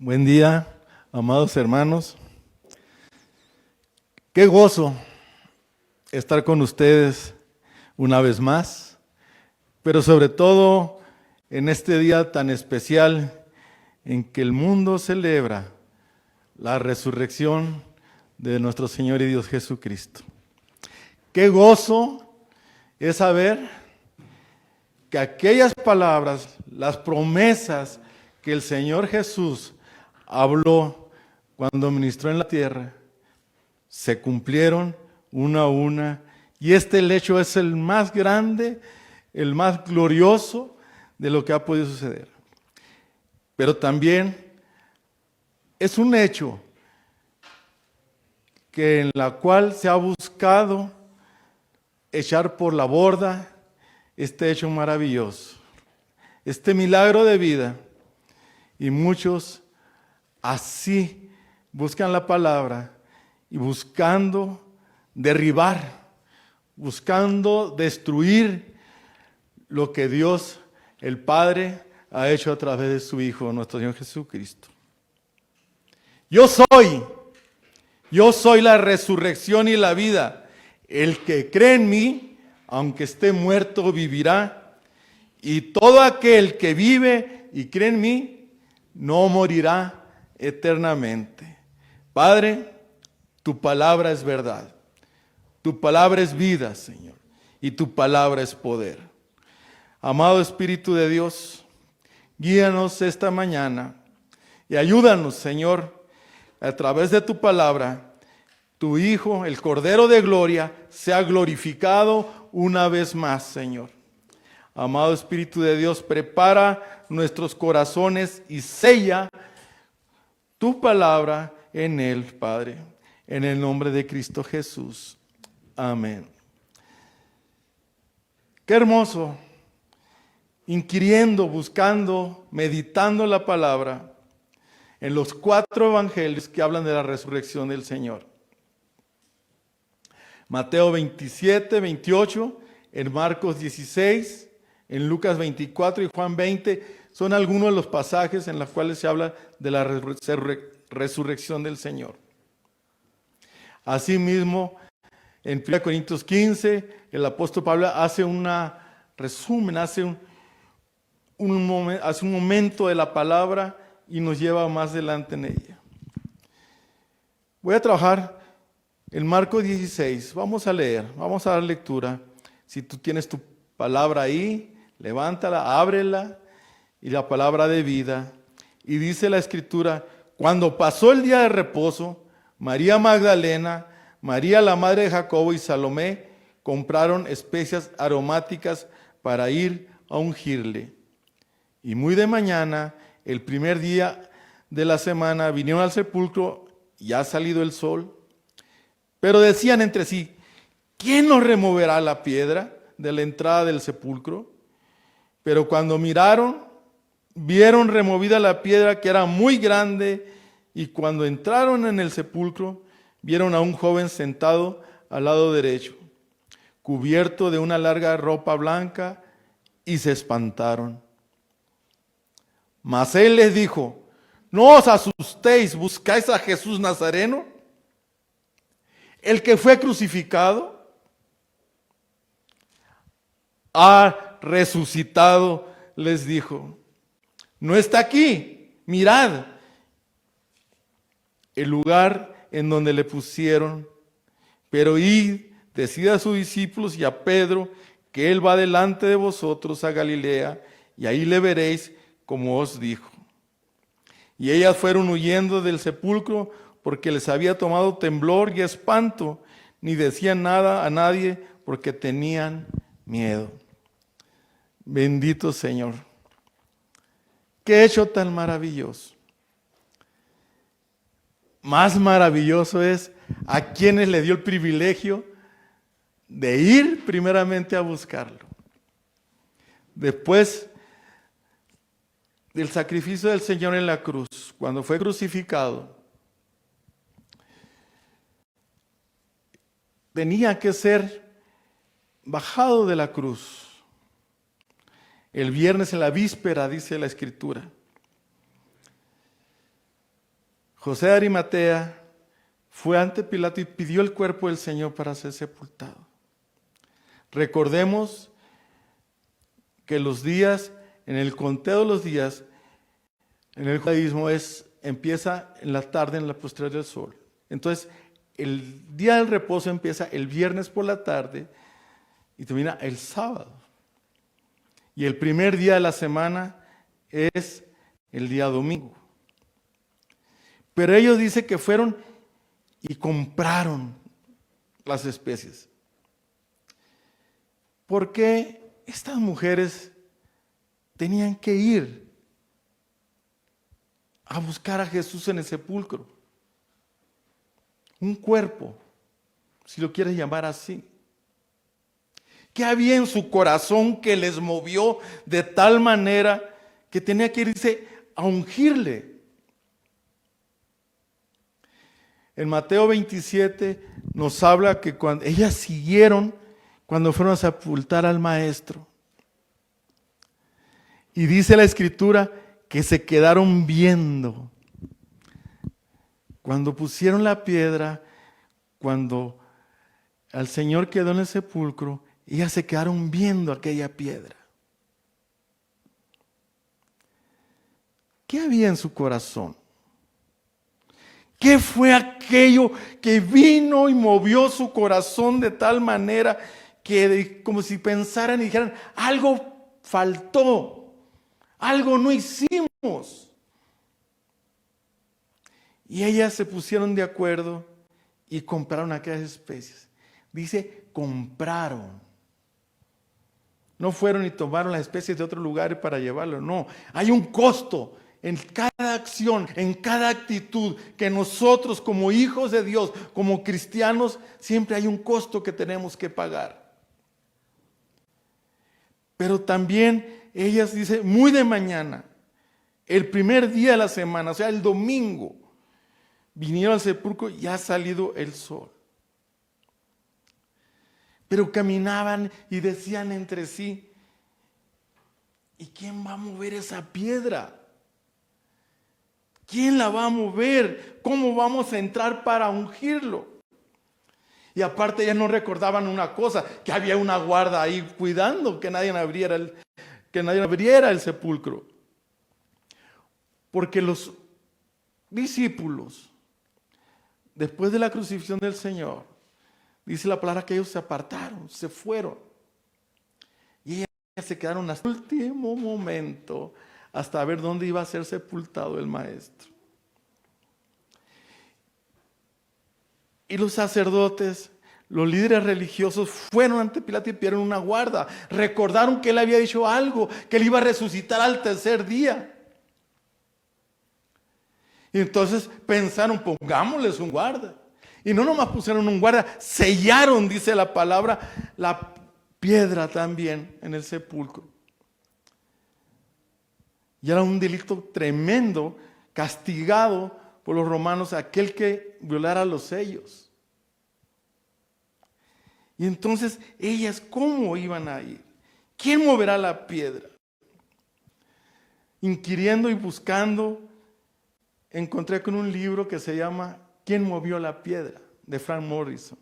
Buen día, amados hermanos. Qué gozo estar con ustedes una vez más, pero sobre todo en este día tan especial en que el mundo celebra la resurrección de nuestro Señor y Dios Jesucristo. Qué gozo es saber que aquellas palabras, las promesas que el Señor Jesús habló cuando ministró en la tierra, se cumplieron una a una, y este hecho es el más grande, el más glorioso de lo que ha podido suceder. Pero también es un hecho que en la cual se ha buscado echar por la borda este hecho maravilloso, este milagro de vida, y muchos así buscan la palabra y buscando derribar, buscando destruir lo que Dios, el Padre, ha hecho a través de su Hijo, nuestro Señor Jesucristo. Yo soy la resurrección y la vida. El que cree en mí, aunque esté muerto, vivirá. Y todo aquel que vive y cree en mí, no morirá eternamente. Padre, tu palabra es verdad. Tu palabra es vida, Señor. Y tu palabra es poder. Amado Espíritu de Dios, guíanos esta mañana y ayúdanos, Señor, a través de tu palabra, tu Hijo, el Cordero de Gloria, sea glorificado una vez más, Señor. Amado Espíritu de Dios, prepara nuestros corazones y sella tu palabra en él, Padre, en el nombre de Cristo Jesús. Amén. Qué hermoso, inquiriendo, buscando, meditando la palabra en los 4 evangelios que hablan de la resurrección del Señor. Mateo 27, 28, en Marcos 16, en Lucas 24 y Juan 20, son algunos de los pasajes en los cuales se habla de la resurrección del Señor. Asimismo, en 1 Corintios 15, el apóstol Pablo hace un resumen, hace un momento de la palabra y nos lleva más adelante en ella. Voy a trabajar en Marcos 16, vamos a leer, vamos a dar lectura. Si tú tienes tu palabra ahí, levántala, ábrela, y la palabra de vida. Y dice la Escritura: cuando pasó el día de reposo, María Magdalena, María la madre de Jacobo y Salomé compraron especias aromáticas para ir a ungirle. Y muy de mañana, el primer día de la semana, vinieron al sepulcro, ya ha salido el sol. Pero decían entre sí: ¿quién nos removerá la piedra de la entrada del sepulcro? Pero cuando miraron, vieron removida la piedra, que era muy grande, y cuando entraron en el sepulcro, vieron a un joven sentado al lado derecho, cubierto de una larga ropa blanca, y se espantaron. Mas él les dijo: no os asustéis, ¿buscáis a Jesús Nazareno, el que fue crucificado? Ha resucitado, les dijo. No está aquí, mirad el lugar en donde le pusieron. Pero id, decid a sus discípulos y a Pedro que él va delante de vosotros a Galilea, y ahí le veréis como os dijo. Y ellas fueron huyendo del sepulcro, porque les había tomado temblor y espanto, ni decían nada a nadie porque tenían miedo. Bendito Señor. Qué hecho tan maravilloso. Más maravilloso es a quienes le dio el privilegio de ir primeramente a buscarlo. Después del sacrificio del Señor en la cruz, cuando fue crucificado, tenía que ser bajado de la cruz. El viernes en la víspera, dice la Escritura. José de Arimatea fue ante Pilato y pidió el cuerpo del Señor para ser sepultado. Recordemos que los días, en el conteo de los días, en el judaísmo empieza en la tarde, en la posterior del sol. Entonces, el día del reposo empieza el viernes por la tarde y termina el sábado. Y el primer día de la semana es el día domingo. Pero ellos dicen que fueron y compraron las especies. ¿Por qué estas mujeres tenían que ir a buscar a Jesús en el sepulcro? Un cuerpo, si lo quieres llamar así. ¿Qué había en su corazón que les movió de tal manera que tenía que irse a ungirle? En Mateo 27 nos habla que cuando ellas siguieron, cuando fueron a sepultar al maestro. Y dice la escritura que se quedaron viendo. Cuando pusieron la piedra, cuando al Señor quedó en el sepulcro, ellas se quedaron viendo aquella piedra. ¿Qué había en su corazón? ¿Qué fue aquello que vino y movió su corazón de tal manera que como si pensaran y dijeran, algo faltó, algo no hicimos? Y ellas se pusieron de acuerdo y compraron aquellas especies. Dice, compraron. No fueron y tomaron las especies de otro lugar para llevarlo, no. Hay un costo en cada acción, en cada actitud, que nosotros como hijos de Dios, como cristianos, siempre hay un costo que tenemos que pagar. Pero también ellas dicen, muy de mañana, el primer día de la semana, o sea, el domingo, vinieron al sepulcro y ha salido el sol. Pero caminaban y decían entre sí, ¿y quién va a mover esa piedra? ¿Quién la va a mover? ¿Cómo vamos a entrar para ungirlo? Y aparte ellas no recordaban una cosa, que había una guarda ahí cuidando que nadie abriera el sepulcro. Porque los discípulos, después de la crucifixión del Señor, dice la palabra que ellos se apartaron, se fueron. Y ellas se quedaron hasta el último momento hasta ver dónde iba a ser sepultado el maestro. Y los sacerdotes, los líderes religiosos fueron ante Pilato y pidieron una guarda. Recordaron que él había dicho algo, que él iba a resucitar al tercer día. Y entonces pensaron, pongámosles un guarda. Y no nomás pusieron un guarda, sellaron, dice la palabra, la piedra también en el sepulcro. Y era un delito tremendo, castigado por los romanos, aquel que violara los sellos. Y entonces ellas, ¿cómo iban a ir? ¿Quién moverá la piedra? Inquiriendo y buscando, encontré con un libro que se llama ¿Quién movió la piedra?, de Frank Morrison.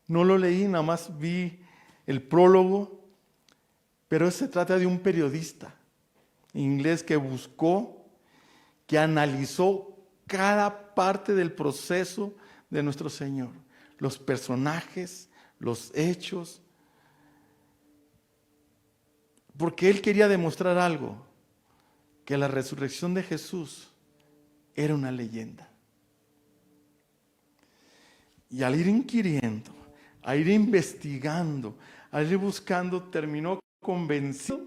No lo leí, nada más vi el prólogo, pero se trata de un periodista inglés que buscó, que analizó cada parte del proceso de nuestro Señor, los personajes, los hechos, porque él quería demostrar algo, que la resurrección de Jesús era una leyenda. Y al ir inquiriendo, a ir investigando, a ir buscando, terminó convencido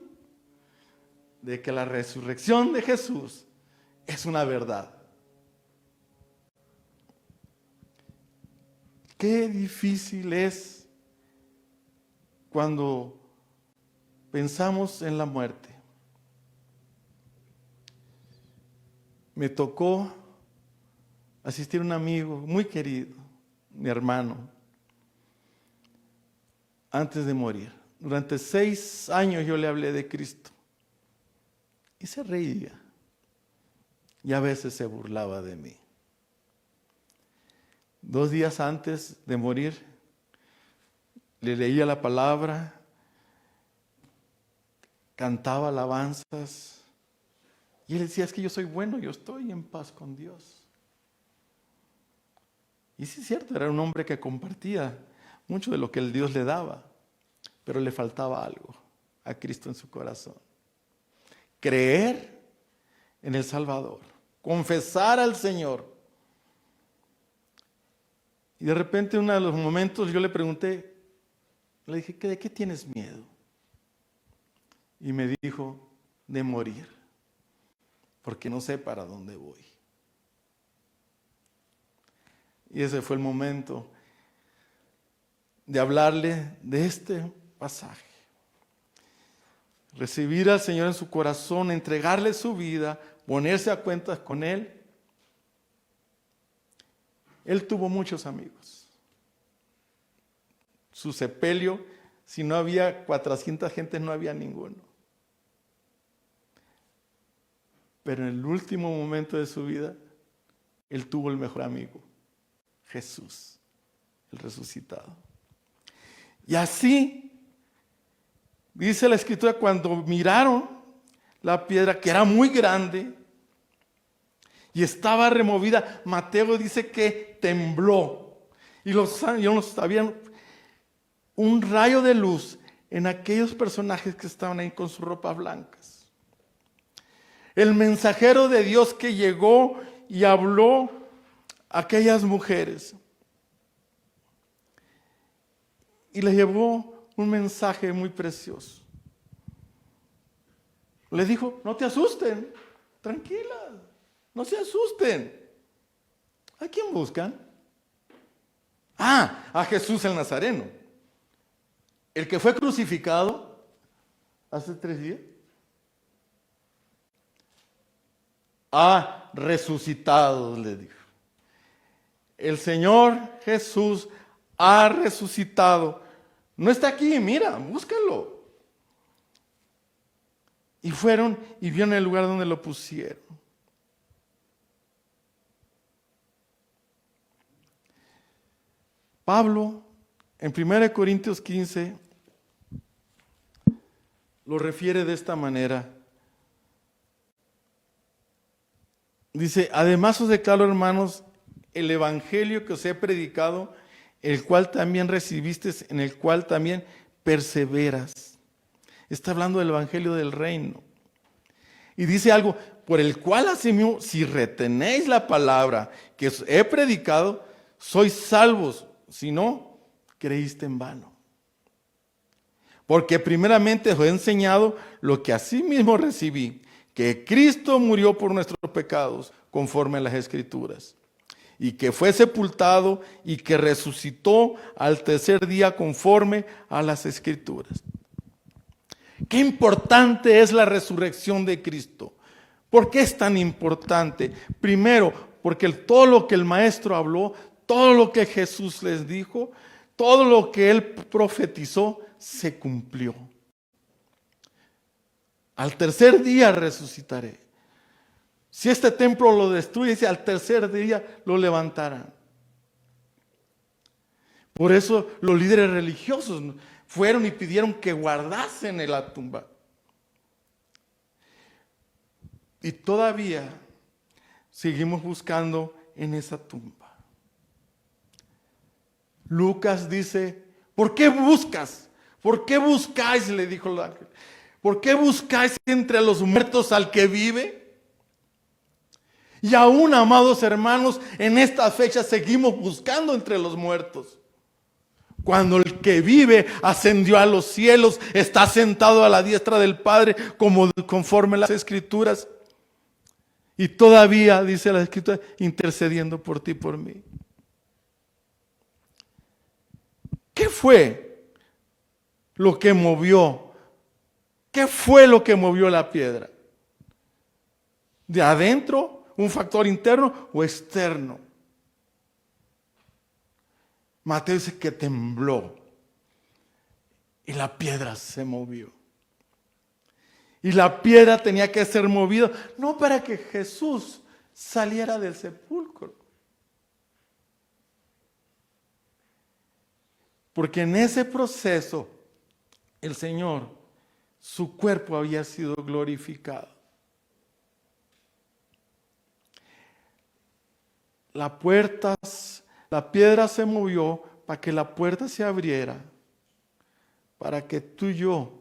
de que la resurrección de Jesús es una verdad. Qué difícil es cuando pensamos en la muerte. Me tocó asistir a un amigo muy querido, mi hermano, antes de morir. Durante 6 años yo le hablé de Cristo y se reía. y a veces se burlaba de mí. 2 días antes de morir, le leía la palabra, cantaba alabanzas, y él decía, es que yo soy bueno, yo estoy en paz con Dios. Y sí es cierto, era un hombre que compartía mucho de lo que el Dios le daba, pero le faltaba algo a Cristo en su corazón. Creer en el Salvador, confesar al Señor. Y de repente en uno de los momentos yo le pregunté, le dije, ¿de qué tienes miedo? Y me dijo, de morir, porque no sé para dónde voy. Y ese fue el momento de hablarle de este pasaje. Recibir al Señor en su corazón, entregarle su vida, ponerse a cuentas con Él. Él tuvo muchos amigos. Su sepelio, si no había 400 gentes, no había ninguno. Pero en el último momento de su vida, Él tuvo el mejor amigo, Jesús, el resucitado. Y así, dice la Escritura, cuando miraron la piedra, que era muy grande, y estaba removida, Mateo dice que tembló. Y los ángeles habían un rayo de luz en aquellos personajes que estaban ahí con sus ropas blancas. El mensajero de Dios que llegó y habló a aquellas mujeres. Y les llevó un mensaje muy precioso. Les dijo, no te asusten, tranquilas, no se asusten. ¿A quién buscan? A Jesús el Nazareno. El que fue crucificado hace 3 días. Ha resucitado, le dijo. El Señor Jesús ha resucitado. No está aquí, mira, búscalo. Y fueron y vieron el lugar donde lo pusieron. Pablo, en 1 Corintios 15, lo refiere de esta manera. Dice, además os declaro, hermanos, el evangelio que os he predicado, el cual también recibisteis, en el cual también perseveras. Está hablando del evangelio del reino. Y dice algo, por el cual asimismo, si retenéis la palabra que os he predicado, sois salvos. Si no, creíste en vano. Porque primeramente os he enseñado lo que asimismo recibí, que Cristo murió por nuestros pecados, conforme a las Escrituras, y que fue sepultado y que resucitó al tercer día conforme a las Escrituras. Qué importante es la resurrección de Cristo. ¿Por qué es tan importante? Primero, porque todo lo que el Maestro habló, todo lo que Jesús les dijo, todo lo que Él profetizó, se cumplió. Al tercer día resucitaré. Si este templo lo destruye, al tercer día lo levantarán. Por eso los líderes religiosos fueron y pidieron que guardasen en la tumba. Y todavía seguimos buscando en esa tumba. Lucas dice, ¿por qué buscas? ¿Por qué buscáis? Le dijo el ángel. ¿Por qué buscáis entre los muertos al que vive? Y aún, amados hermanos, en esta fecha seguimos buscando entre los muertos. Cuando el que vive ascendió a los cielos, está sentado a la diestra del Padre, conforme las Escrituras. Y todavía, dice la Escritura, intercediendo por ti y por mí. ¿Qué fue lo que movió? ¿Qué fue lo que movió la piedra? ¿De adentro, un factor interno o externo? Mateo dice que tembló y la piedra se movió. Y la piedra tenía que ser movida, no para que Jesús saliera del sepulcro. Porque en ese proceso el Señor, su cuerpo había sido glorificado. La piedra se movió para que la puerta se abriera, para que tú y yo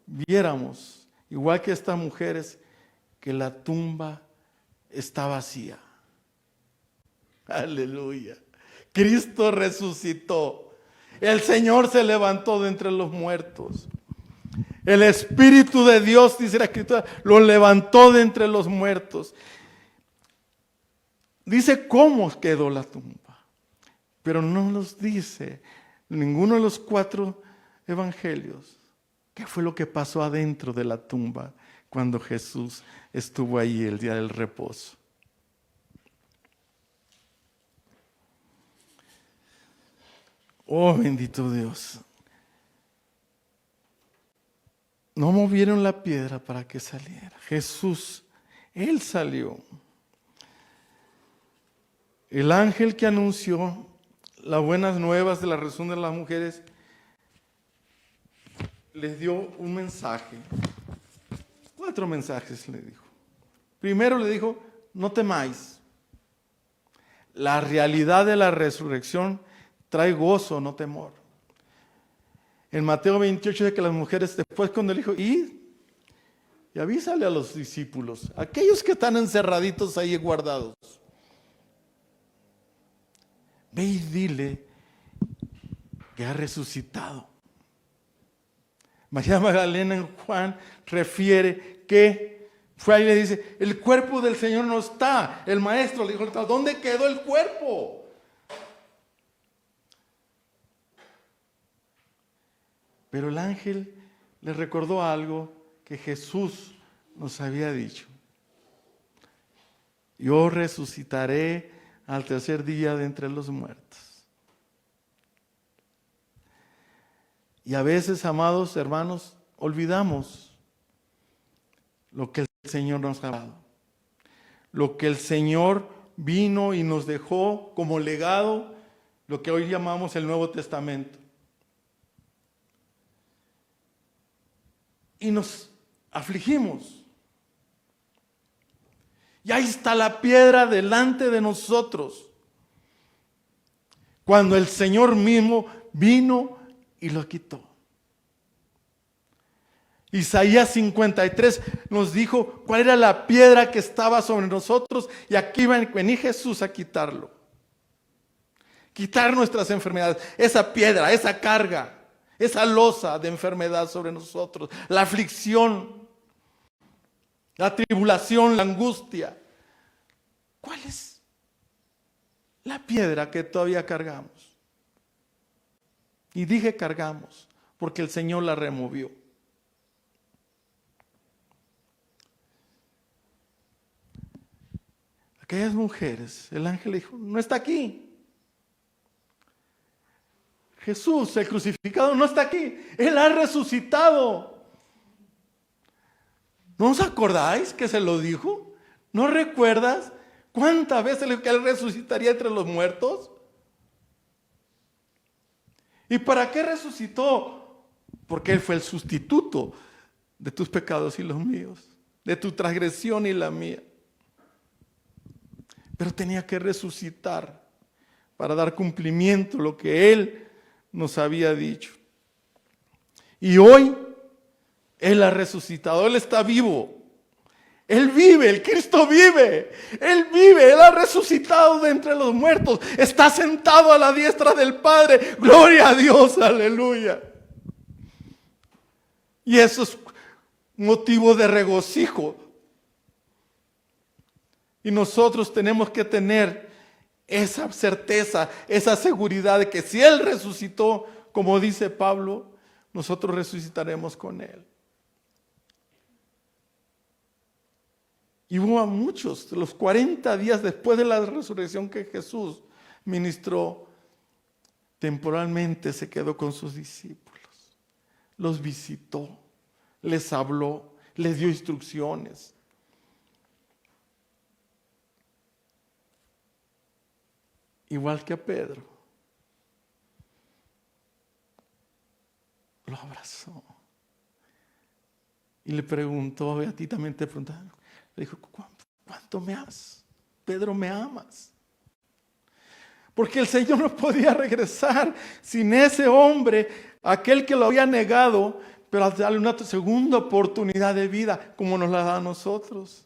viéramos, igual que estas mujeres, que la tumba está vacía. Aleluya. Cristo resucitó. El Señor se levantó de entre los muertos. El Espíritu de Dios, dice la Escritura, lo levantó de entre los muertos. Dice cómo quedó la tumba, pero no nos dice ninguno de los 4 evangelios qué fue lo que pasó adentro de la tumba cuando Jesús estuvo ahí el día del reposo. Oh, bendito Dios. No movieron la piedra para que saliera. Jesús, Él salió. El ángel que anunció las buenas nuevas de la resurrección de las mujeres les dio un mensaje. 4 mensajes le dijo. Primero le dijo, no temáis. La realidad de la resurrección trae gozo, no temor. En Mateo 28 dice que las mujeres, después cuando le dijo, id y avísale a los discípulos, aquellos que están encerraditos ahí guardados, ve y dile que ha resucitado. María Magdalena en Juan refiere que fue ahí y le dice, el cuerpo del Señor no está. El maestro le dijo, ¿dónde quedó el cuerpo? Pero el ángel le recordó algo que Jesús nos había dicho. Yo resucitaré al tercer día de entre los muertos. Y a veces, amados hermanos, olvidamos lo que el Señor nos ha dado. Lo que el Señor vino y nos dejó como legado, lo que hoy llamamos el Nuevo Testamento. Y nos afligimos. Y ahí está la piedra delante de nosotros. Cuando el Señor mismo vino y lo quitó. Isaías 53 nos dijo cuál era la piedra que estaba sobre nosotros y aquí va a venir Jesús a quitarlo. Quitar nuestras enfermedades, esa piedra, esa carga, esa losa de enfermedad sobre nosotros, la aflicción, la tribulación, la angustia. ¿Cuál es la piedra que todavía cargamos? Y dije cargamos, porque el Señor la removió. Aquellas mujeres, el ángel dijo, no está aquí. Jesús, el crucificado, no está aquí. Él ha resucitado. ¿No os acordáis que se lo dijo? ¿No recuerdas cuántas veces le dijo que Él resucitaría entre los muertos? ¿Y para qué resucitó? Porque Él fue el sustituto de tus pecados y los míos, de tu transgresión y la mía. Pero tenía que resucitar para dar cumplimiento a lo que Él nos había dicho. Y hoy Él ha resucitado, Él está vivo. Él vive, el Cristo vive. Él ha resucitado de entre los muertos. Está sentado a la diestra del Padre. Gloria a Dios, aleluya. Y eso es motivo de regocijo. Y nosotros tenemos que tener esa certeza, esa seguridad de que si Él resucitó, como dice Pablo, nosotros resucitaremos con Él. Y hubo a muchos, los 40 días después de la resurrección que Jesús ministró, temporalmente se quedó con sus discípulos. Los visitó, les habló, les dio instrucciones. igual que a Pedro, lo abrazó. Y le preguntó, a ti también te preguntaron, le dijo, ¿cuánto me amas? Pedro, ¿me amas? Porque el Señor no podía regresar sin ese hombre, aquel que lo había negado, pero darle una segunda oportunidad de vida, como nos la da a nosotros.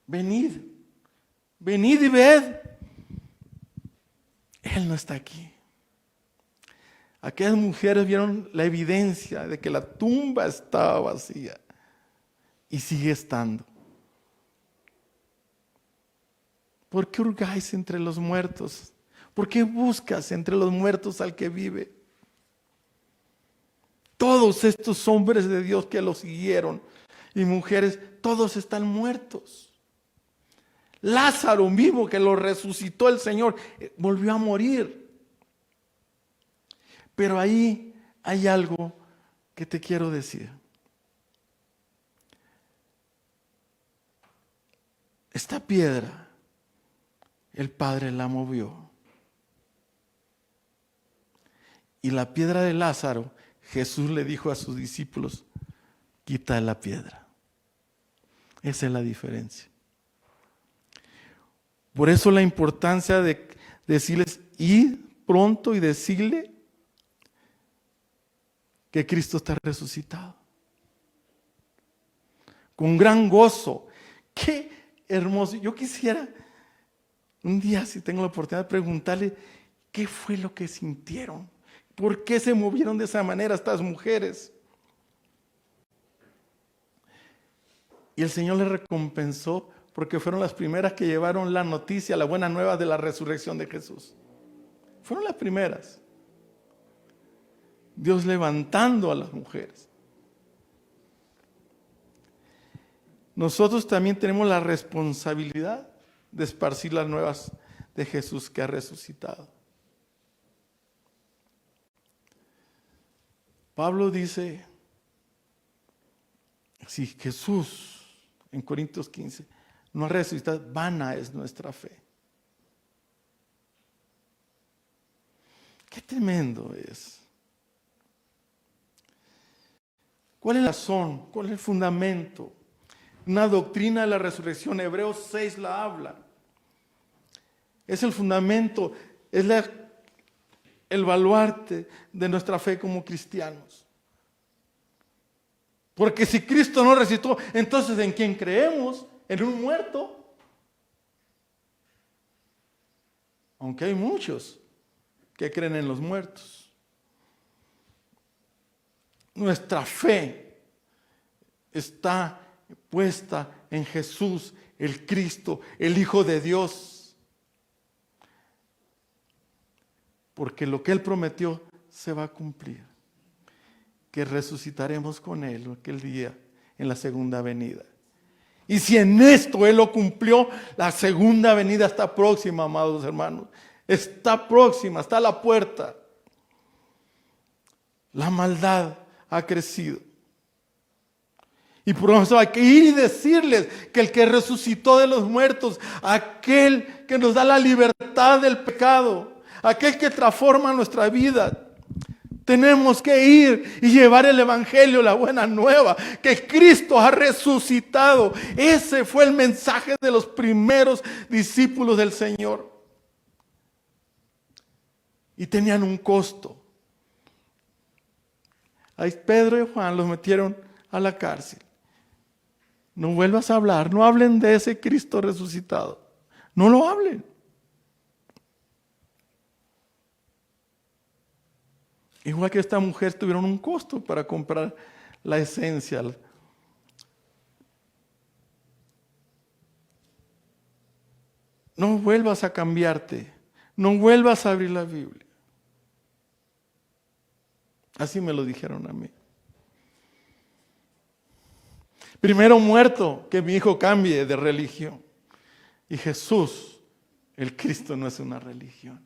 Venid y ved. Él no está aquí. Aquellas mujeres vieron la evidencia de que la tumba estaba vacía y sigue estando. ¿Por qué hurgáis entre los muertos? ¿Por qué buscas entre los muertos al que vive? Todos estos hombres de Dios que lo siguieron y mujeres, todos están muertos. Lázaro mismo, que lo resucitó el Señor, volvió a morir. Pero ahí hay algo que te quiero decir. Esta piedra, el Padre la movió. Y la piedra de Lázaro, Jesús le dijo a sus discípulos, quita la piedra. Esa es la diferencia. Por eso la importancia de decirles, id pronto y decirle que Cristo está resucitado. Con gran gozo. Qué hermoso. Yo quisiera un día, si tengo la oportunidad, de preguntarle qué fue lo que sintieron. ¿Por qué se movieron de esa manera estas mujeres? Y el Señor les recompensó porque fueron las primeras que llevaron la noticia, la buena nueva de la resurrección de Jesús. Fueron las primeras. Dios levantando a las mujeres. Nosotros también tenemos la responsabilidad de esparcir las nuevas de Jesús que ha resucitado. Pablo dice, si Jesús, en Corintios 15, no ha resucitado, vana es nuestra fe. Qué tremendo es. ¿Cuál es la razón? ¿Cuál es el fundamento? Una doctrina de la resurrección, Hebreos 6 la habla. Es el fundamento, es el baluarte de nuestra fe como cristianos. Porque si Cristo no resucitó, entonces ¿en quién creemos? ¿En un muerto? Aunque hay muchos que creen en los muertos. Nuestra fe está puesta en Jesús, el Cristo, el Hijo de Dios. Porque lo que Él prometió se va a cumplir. Que resucitaremos con Él aquel día en la segunda venida. Y si en esto Él lo cumplió, la segunda venida está próxima, amados hermanos. Está próxima, está a la puerta. La maldad ha crecido. Y por eso hay que ir y decirles que el que resucitó de los muertos, aquel que nos da la libertad del pecado, aquel que transforma nuestra vida, tenemos que ir y llevar el evangelio, la buena nueva, que Cristo ha resucitado. Ese fue el mensaje de los primeros discípulos del Señor. Y tenían un costo. Ahí Pedro y Juan los metieron a la cárcel. No vuelvas a hablar, no hablen de ese Cristo resucitado. No lo hablen. Igual que esta mujer tuvieron un costo para comprar la esencia. No vuelvas a cambiarte. No vuelvas a abrir la Biblia. Así me lo dijeron a mí. Primero muerto que mi hijo cambie de religión. Y Jesús, el Cristo, no es una religión.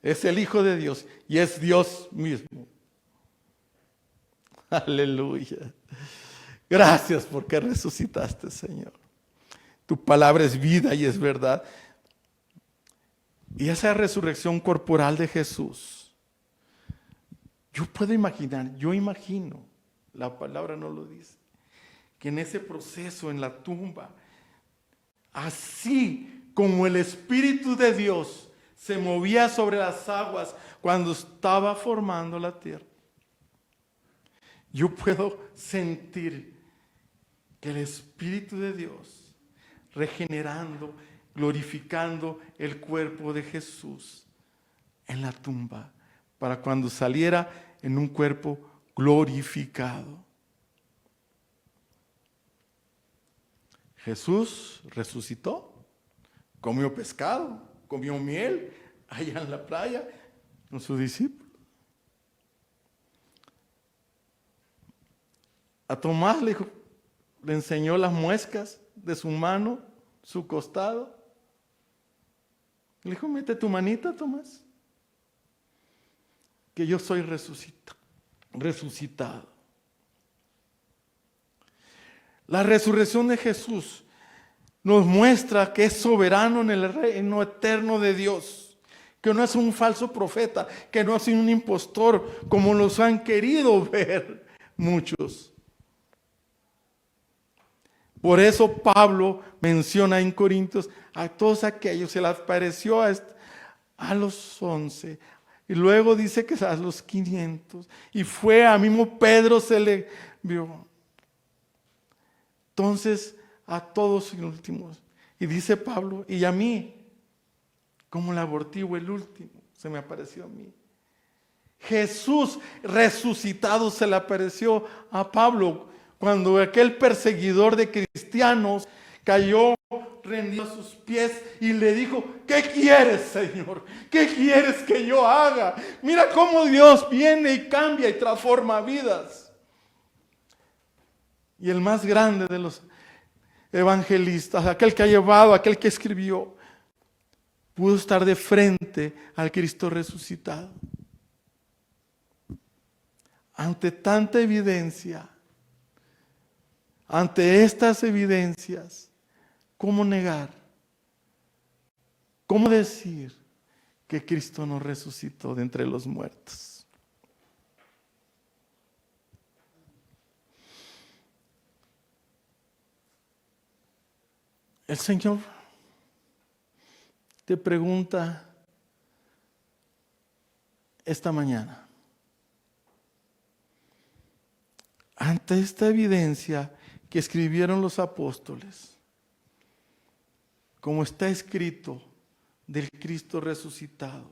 Es el Hijo de Dios y es Dios mismo. Aleluya. Gracias porque resucitaste, Señor. Tu palabra es vida y es verdad. Y esa resurrección corporal de Jesús, yo puedo imaginar, yo imagino, la palabra no lo dice, que en ese proceso, en la tumba, así como el Espíritu de Dios se movía sobre las aguas cuando estaba formando la tierra, yo puedo sentir que el Espíritu de Dios regenerando, glorificando el cuerpo de Jesús en la tumba, para cuando saliera en un cuerpo glorificado. Jesús resucitó, comió pescado, comió miel allá en la playa con sus discípulos. A Tomás le enseñó las muescas de su mano, su costado. Le dijo, mete tu manita, Tomás, que yo soy resucitado. La resurrección de Jesús nos muestra que es soberano en el reino eterno de Dios, que no es un falso profeta, que no es un impostor, como los han querido ver muchos. Por eso Pablo menciona en Corintios a todos aquellos, se les apareció a los 11, y luego dice que a los 500, y fue a mismo Pedro se le vio. Entonces, a todos los últimos. Y dice Pablo, y a mí, como el abortivo, el último, se me apareció a mí. Jesús resucitado se le apareció a Pablo cuando aquel perseguidor de cristianos cayó rendido a sus pies y le dijo, ¿qué quieres, Señor? ¿Qué quieres que yo haga? Mira cómo Dios viene y cambia y transforma vidas. Y el más grande de los evangelistas, aquel que ha llevado, aquel que escribió, pudo estar de frente al Cristo resucitado. Ante tanta evidencia, ante estas evidencias, ¿cómo negar? ¿Cómo decir que Cristo no resucitó de entre los muertos? El Señor te pregunta esta mañana, ante esta evidencia que escribieron los apóstoles, como está escrito del Cristo resucitado,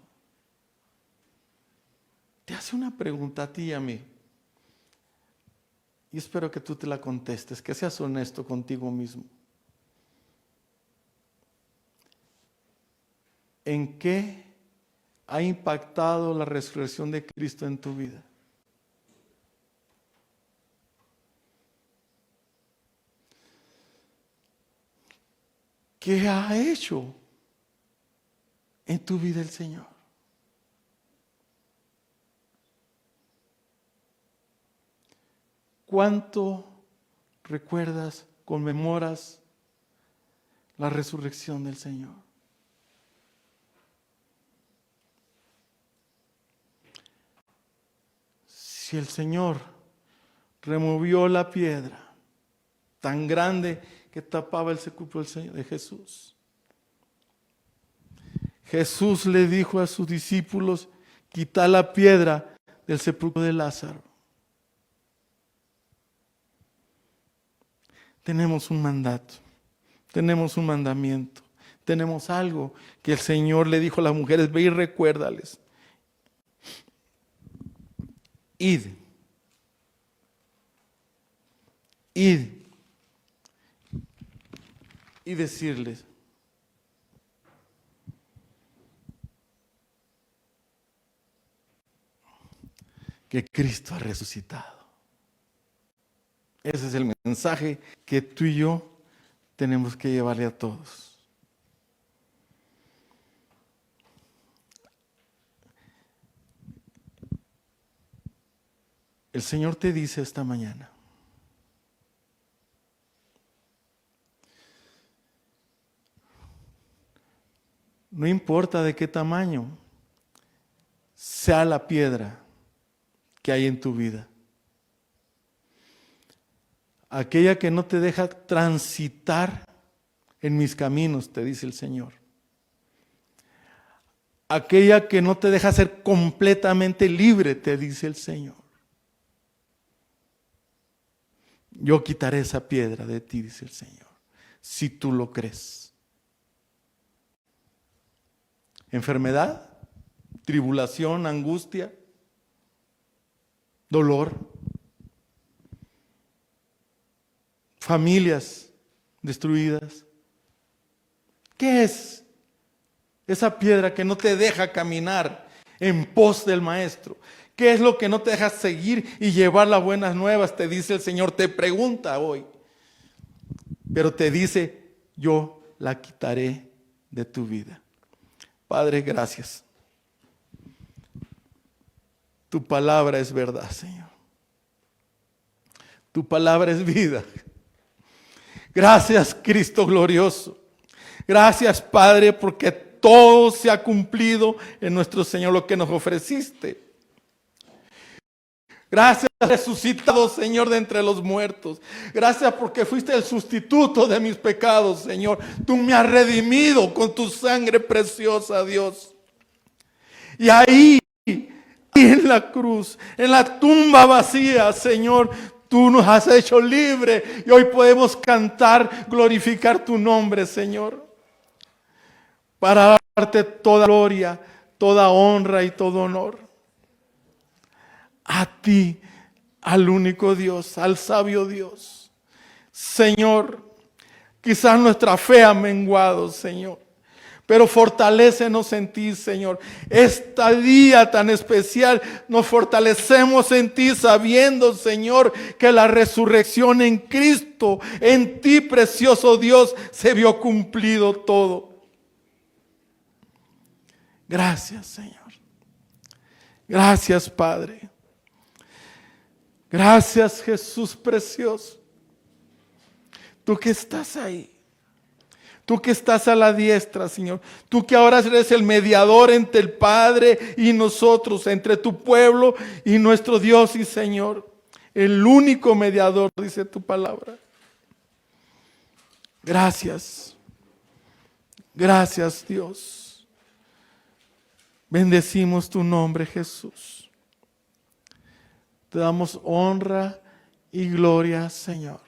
te hace una pregunta a ti y a mí, y espero que tú te la contestes, que seas honesto contigo mismo. ¿En qué ha impactado la resurrección de Cristo en tu vida? ¿Qué ha hecho en tu vida el Señor? ¿Cuánto recuerdas, conmemoras la resurrección del Señor? Si el Señor removió la piedra tan grande que tapaba el sepulcro de Jesús, Jesús le dijo a sus discípulos, quita la piedra del sepulcro de Lázaro. Tenemos un mandato, tenemos un mandamiento, tenemos algo que el Señor le dijo a las mujeres, ve y recuérdales. Id y decirles que Cristo ha resucitado. Ese es el mensaje que tú y yo tenemos que llevarle a todos. El Señor te dice esta mañana, No importa de qué tamaño sea la piedra que hay en tu vida. Aquella que no te deja transitar en mis caminos, te dice el Señor. Aquella que no te deja ser completamente libre, te dice el Señor. Yo quitaré esa piedra de ti, dice el Señor, si tú lo crees. Enfermedad, tribulación, angustia, dolor, familias destruidas. ¿Qué es esa piedra que no te deja caminar en pos del Maestro? ¿Qué es lo que no te deja seguir y llevar las buenas nuevas? Te dice el Señor, te pregunta hoy. Pero te dice, yo la quitaré de tu vida. Padre, gracias. Tu palabra es verdad, Señor. Tu palabra es vida. Gracias, Cristo glorioso. Gracias, Padre, porque todo se ha cumplido en nuestro Señor, lo que nos ofreciste. Gracias, resucitado, Señor, de entre los muertos. Gracias porque fuiste el sustituto de mis pecados, Señor. Tú me has redimido con tu sangre preciosa, Dios. Y ahí en la cruz, en la tumba vacía, Señor, tú nos has hecho libre y hoy podemos cantar, glorificar tu nombre, Señor, para darte toda gloria, toda honra y todo honor. A ti, al único Dios, al sabio Dios. Señor, quizás nuestra fe ha menguado, Señor, pero fortalécenos en ti, Señor. Este día tan especial nos fortalecemos en ti, sabiendo, Señor, que la resurrección en Cristo, en ti, precioso Dios, se vio cumplido todo. Gracias, Señor. Gracias, Padre. Gracias, Jesús precioso. Tú que estás ahí. Tú que estás a la diestra, Señor. Tú que ahora eres el mediador entre el Padre y nosotros, entre tu pueblo y nuestro Dios y Señor. El único mediador, dice tu palabra. Gracias. Gracias, Dios. Bendecimos tu nombre, Jesús. Te damos honra y gloria, Señor.